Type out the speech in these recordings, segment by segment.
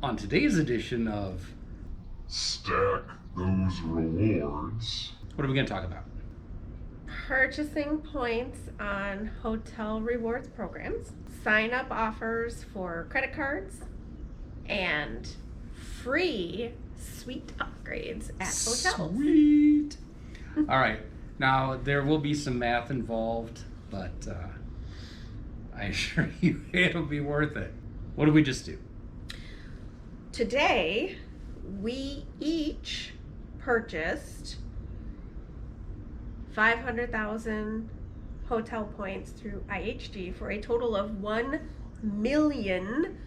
On today's edition of Stack those rewards. what are we going to talk about? Purchasing points on hotel rewards programs, sign up offers for credit cards, and free suite upgrades at hotels. Sweet. All right. Now, there will be some math involved, but I assure you it'll be worth it. What did we just do? Today, we each purchased 500,000 hotel points through IHG for a total of 1 million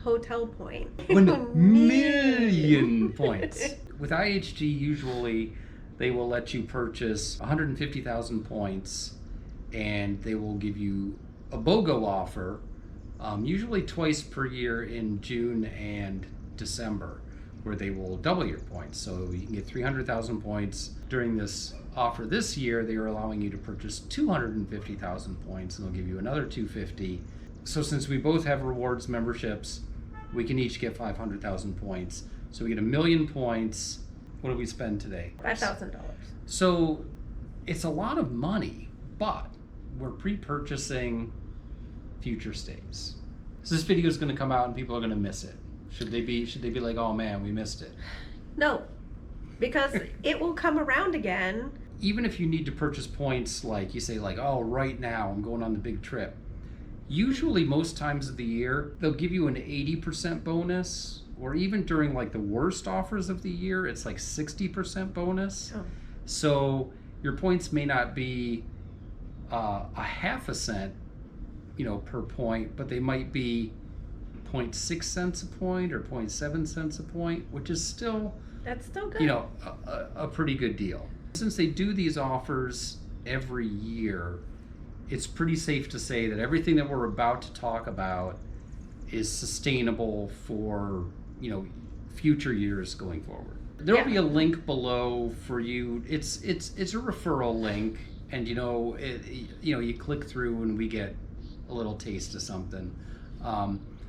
hotel points. 1 million points. With IHG, usually they will let you purchase 150,000 points and they will give you a BOGO offer, usually twice per year in June and December, where they will double your points. So you can get 300,000 points. During this offer this year, they are allowing you to purchase 250,000 points and they'll give you another 250. So since we both have rewards memberships, we can each get 500,000 points. So we get 1 million points. What do we spend today? $5,000. So it's a lot of money, but we're pre-purchasing future stays. So this video is going to come out and people are going to miss it. Should they be like, oh man, we missed it? No, because it will come around again. Even if you need to purchase points, like you say, like, oh, right now I'm going on the big trip. Usually most times of the year, they'll give you an 80% bonus, or even during like the worst offers of the year, it's like 60% bonus. Oh. So your points may not be a half a cent, per point, but they might be 0.6 cents a point or 0.7 cents a point, which is still, That's still good. a pretty good deal. Since they do these offers every year, it's pretty safe to say that everything that we're about to talk about is sustainable for, future years going forward. There'll be a link below for you. It's a referral link, and you click through and we get a little taste of something.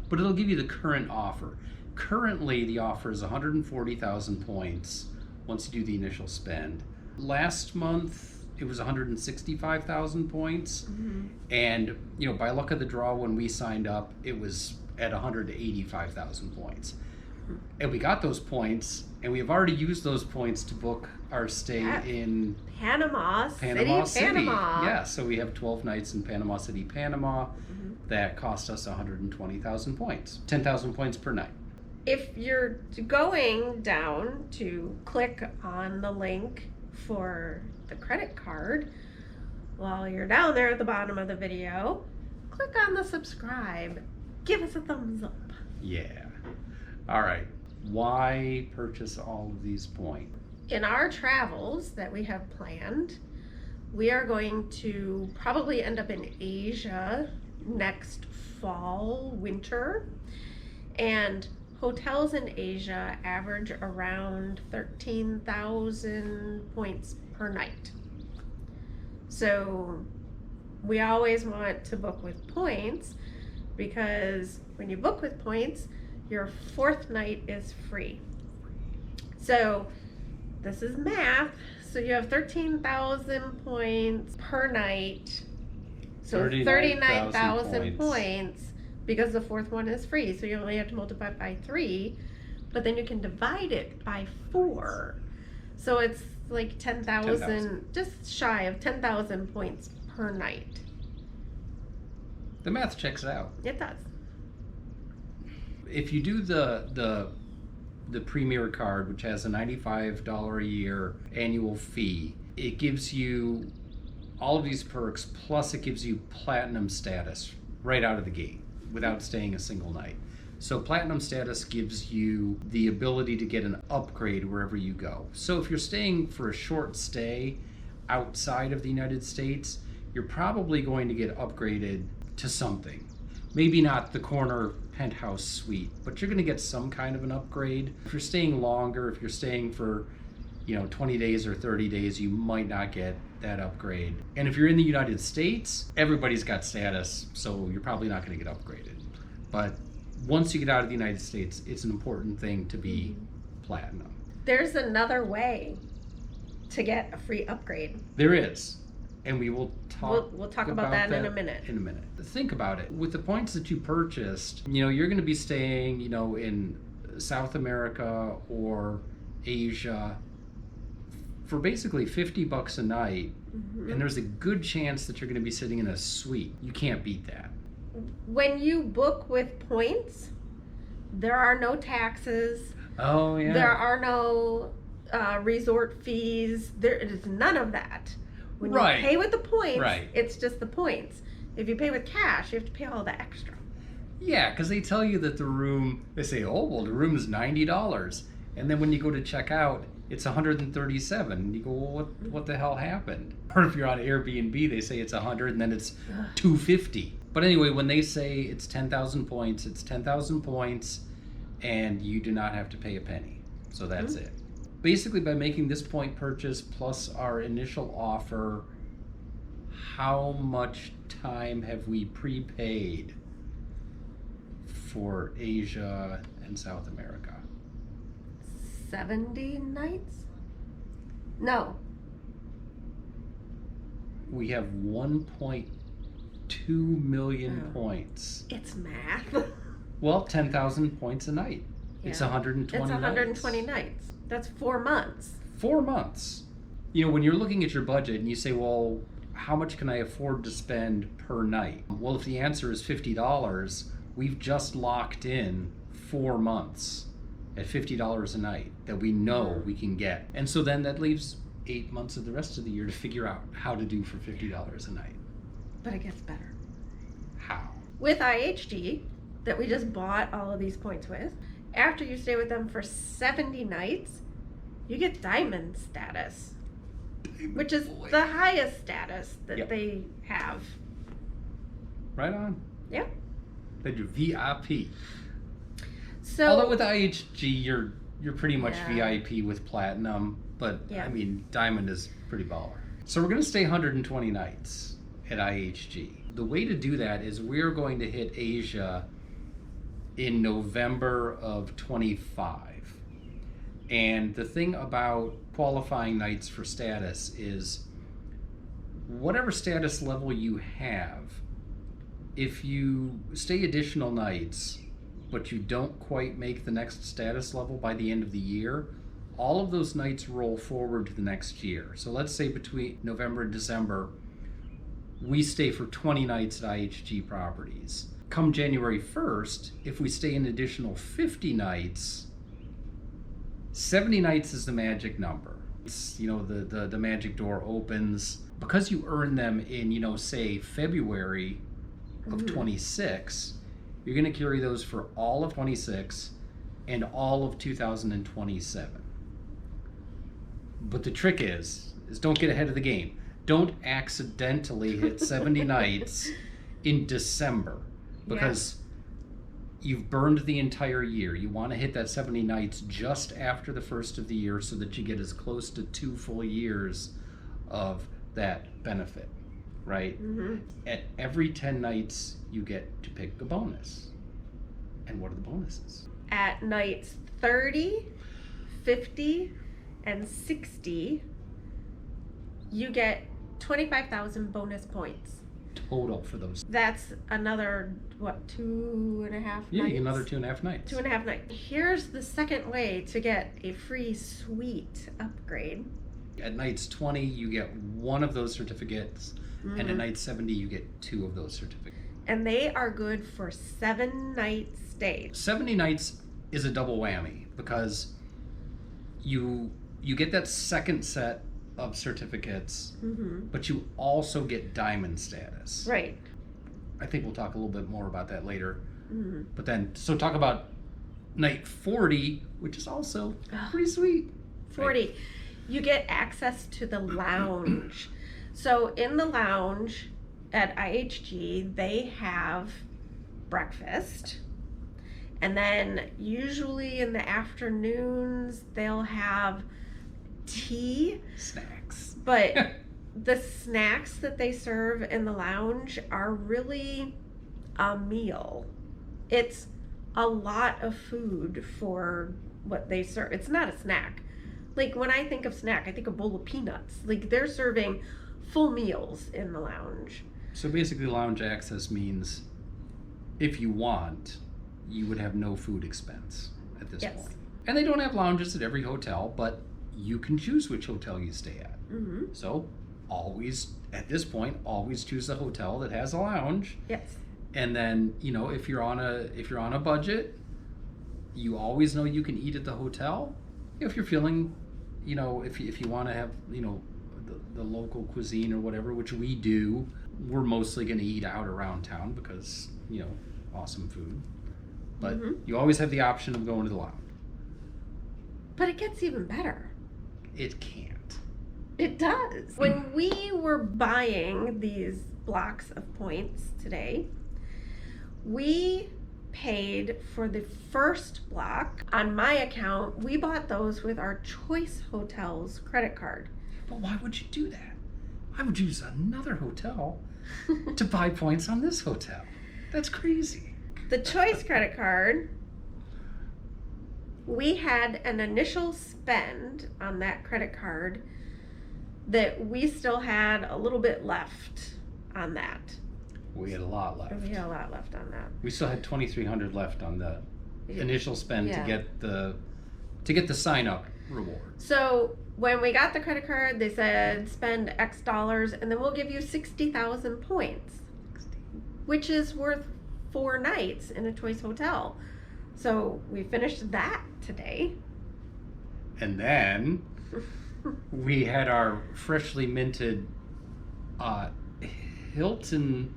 But it'll give you the current offer. Currently, the offer is 140,000 points once you do the initial spend. Last month, it was 165,000 points. Mm-hmm. And, by luck of the draw, when we signed up, it was at 185,000 points. And we got those points, and we have already used those points to book our stay in Panama City. Panama. Yeah, so we have 12 nights in Panama City, Panama. Mm-hmm. That cost us 120,000 points, 10,000 points per night. If you're going down to click on the link for the credit card, while you're down there at the bottom of the video, click on the subscribe. Give us a thumbs up. Yeah. All right. Why purchase all of these points? In our travels that we have planned, we are going to probably end up in Asia next fall, winter, and hotels in Asia average around 13,000 points per night. So we always want to book with points, because when you book with points, your fourth night is free. So this is math. So you have 13,000 points per night. So 39,000 points, because the fourth one is free. So you only have to multiply it by 3, but then you can divide it by 4. So it's like 10,000, just shy of 10,000 points per night. The math checks out. It does. If you do the Premier card, which has a $95 a year annual fee, it gives you all of these perks, plus it gives you platinum status right out of the gate without staying a single night. So platinum status gives you the ability to get an upgrade wherever you go. So if you're staying for a short stay outside of the United States, you're probably going to get upgraded to something. Maybe not the corner penthouse suite, but you're going to get some kind of an upgrade. If you're staying longer, if you're staying for 20 days or 30 days, you might not get that upgrade. And if you're in the United States, everybody's got status, so you're probably not going to get upgraded. But once you get out of the United States, it's an important thing to be platinum. There's another way to get a free upgrade. There is. And we will talk. We'll talk about that in a minute. In a minute. Think about it. With the points that you purchased, you're going to be staying, in South America or Asia for basically $50 a night, and there's a good chance that you're going to be sitting in a suite. You can't beat that. When you book with points, there are no taxes. Oh yeah. There are no resort fees. There is none of that. When you pay with the points, it's just the points. If you pay with cash, you have to pay all the extra. Yeah, because they tell you that they say, oh, well, the room is $90. And then when you go to check out, it's $137. And you go, well, what the hell happened? Or if you're on Airbnb, they say it's $100 and then it's $250. But anyway, when they say it's 10,000 points, it's 10,000 points and you do not have to pay a penny. So that's it. Basically, by making this point purchase plus our initial offer, how much time have we prepaid for Asia and South America? 70 nights? No. We have 1.2 million points. It's math. Well, 10,000 points a night. Yeah. It's 120 It's 120 nights. That's 4 months. 4 months. When you're looking at your budget and you say, well, how much can I afford to spend per night? Well, if the answer is $50, we've just locked in 4 months at $50 a night that we know we can get. And so then that leaves 8 months of the rest of the year to figure out how to do for $50 a night. But it gets better. How? With IHG, that we just bought all of these points with, after you stay with them for 70 nights, you get diamond status, which is the highest status that they have. Right on. Yep. They do VIP. So, although with IHG, you're pretty much VIP with platinum, but I mean, diamond is pretty baller. So we're going to stay 120 nights at IHG. The way to do that is we're going to hit Asia in November of 25. And the thing about qualifying nights for status is whatever status level you have, if you stay additional nights, but you don't quite make the next status level by the end of the year, all of those nights roll forward to the next year. So let's say between November and December, we stay for 20 nights at IHG properties. Come January 1st, if we stay an additional 50 nights, 70 nights is the magic number. It's, the magic door opens. Because you earn them in, say, February of 26, you're going to carry those for all of 26 and all of 2027. But the trick is don't get ahead of the game. Don't accidentally hit 70 nights in December, because you've burned the entire year. You want to hit that 70 nights just after the first of the year so that you get as close to 2 full years of that benefit, right? At every 10 nights, you get to pick a bonus. And what are the bonuses? At nights 30, 50, and 60, you get 25,000 bonus points. Total for those. That's another, 2.5 nights? Yeah, you get another 2.5 nights. 2.5 nights. Here's the second way to get a free suite upgrade. At nights 20, you get 1 of those certificates, and at night 70, you get 2 of those certificates. And they are good for 7-night stays. 70 nights is a double whammy, because you get that second set of certificates, but you also get diamond status. Right. I think we'll talk a little bit more about that later. But then, so talk about night 40, which is also pretty sweet. 40. Right? You get access to the lounge. So in the lounge at IHG, they have breakfast. And then usually in the afternoons, they'll have tea. Snacks. But the snacks that they serve in the lounge are really a meal. It's a lot of food for what they serve. It's not a snack. Like when I think of snack, I think of a bowl of peanuts. Like they're serving full meals in the lounge. So basically, lounge access means if you want, you would have no food expense at this Yes. point. And they don't have lounges at every hotel, but you can choose which hotel you stay at. Mm-hmm. So always, at this point, always choose a hotel that has a lounge. Yes. And then, you know, if you're on a budget, you always know you can eat at the hotel. If you're feeling, you know, if you want to have, you know, the local cuisine or whatever, which we do, we're mostly going to eat out around town because, you know, awesome food. But you always have the option of going to the lounge. But it gets even better. It can't. It does. When we were buying these blocks of points today, we paid for the first block. On my account, we bought those with our Choice Hotels credit card. But why would you do that? I would use another hotel to buy points on this hotel. That's crazy. The Choice credit card, we had an initial spend on that credit card that we still had a little bit left on that. We had a lot left. We had a lot left on that. We still had $2,300 left on the initial spend Yeah. to get the sign up reward. So when we got the credit card, they said spend X dollars and then we'll give you 60,000 points, which is worth 4 nights in a Choice hotel. So we finished that today. And then we had our freshly minted Hilton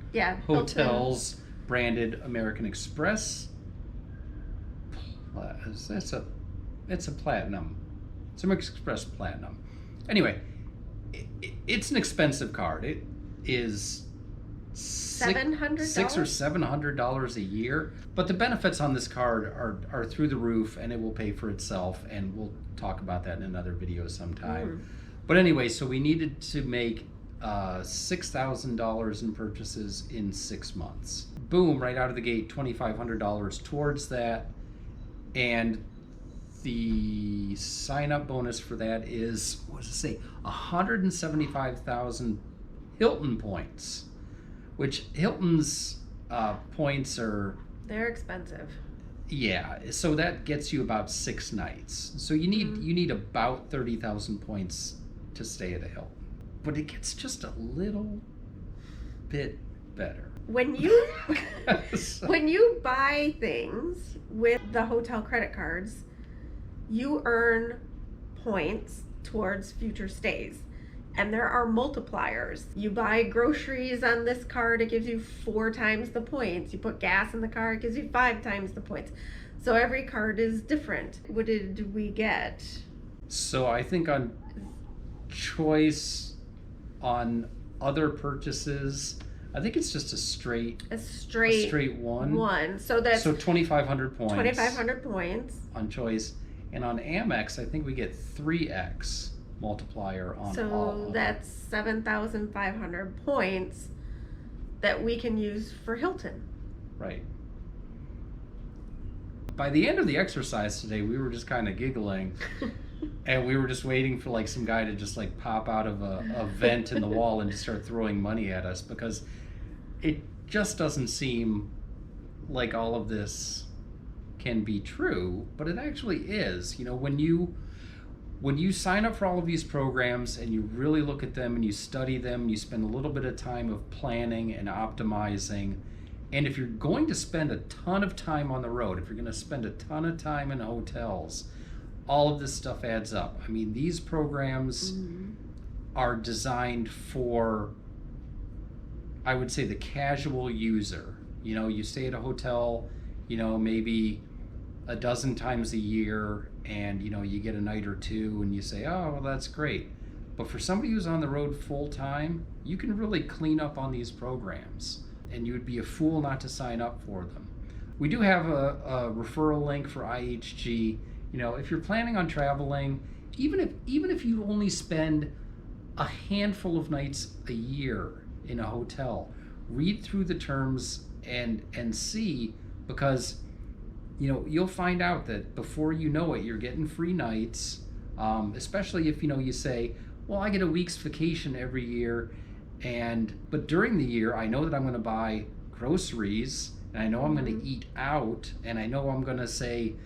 Hotels branded American Express. It's a platinum. It's American Express Platinum. Anyway, it's an expensive card. It is $700? $600 or $700 a year. But the benefits on this card are through the roof, and it will pay for itself. And we'll talk about that in another video sometime. But anyway, so we needed to make $6,000 in purchases in 6 months. Boom! Right out of the gate, $2,500 towards that, and the sign-up bonus for that is, what does it say? 175,000 Hilton points, which Hilton's points are... They're expensive. Yeah, so that gets you about 6 nights. So you need about 30,000 points to stay at a Hilton. But it gets just a little bit better. When you buy things with the hotel credit cards, you earn points towards future stays. And there are multipliers. You buy groceries on this card, it gives you 4 times the points. You put gas in the car, it gives you 5 times the points. So every card is different. What did we get? So I think on Choice, on other purchases, I think it's just a straight one. So that's 2,500 points. 2,500 points On Choice. And on Amex, I think we get 3x multiplier on all. So that's 7,500 points that we can use for Hilton. Right. By the end of the exercise today, we were just kind of giggling. And we were just waiting for like some guy to just like pop out of a vent in the wall and just start throwing money at us, because it just doesn't seem like all of this can be true, but it actually is. You know, when you sign up for all of these programs and you really look at them and you study them, you spend a little bit of time of planning and optimizing. And if you're going to spend a ton of time on the road, if you're going to spend a ton of time in hotels, all of this stuff adds up. I mean, these programs are designed for, I would say, the casual user. You know, you stay at a hotel, you know, maybe a dozen times a year, and, you know, you get a night or two and you say, oh, well, that's great. But for somebody who's on the road full time, you can really clean up on these programs, and you would be a fool not to sign up for them. We do have a referral link for IHG. You know, if you're planning on traveling, even if you only spend a handful of nights a year in a hotel, read through the terms and see, because you'll find out that before you know it, you're getting free nights. Especially if you say, well, I get a week's vacation every year, but during the year I know that I'm going to buy groceries, and I know I'm going to eat out, and I know I'm going to say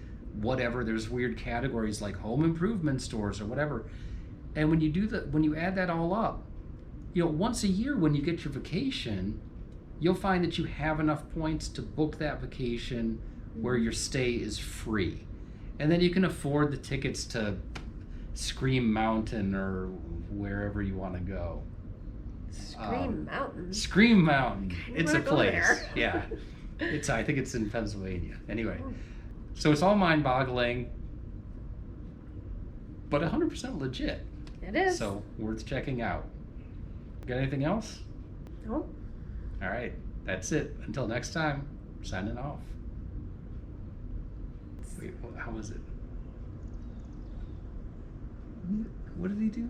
whatever. There's weird categories like home improvement stores or whatever. And when you add that all up, once a year when you get your vacation, you'll find that you have enough points to book that vacation where your stay is free. And then you can afford the tickets to Scream Mountain or wherever you want to go. Scream Mountain. Scream Mountain. It's a wanna go place. there. Yeah. I think it's in Pennsylvania. Anyway. So it's all mind-boggling, but 100% legit. It is. So worth checking out. Got anything else? No. All right. That's it. Until next time, signing off. Wait, how was it? What did he do?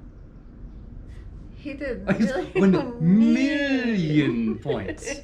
He did Oh, he's 1 million points.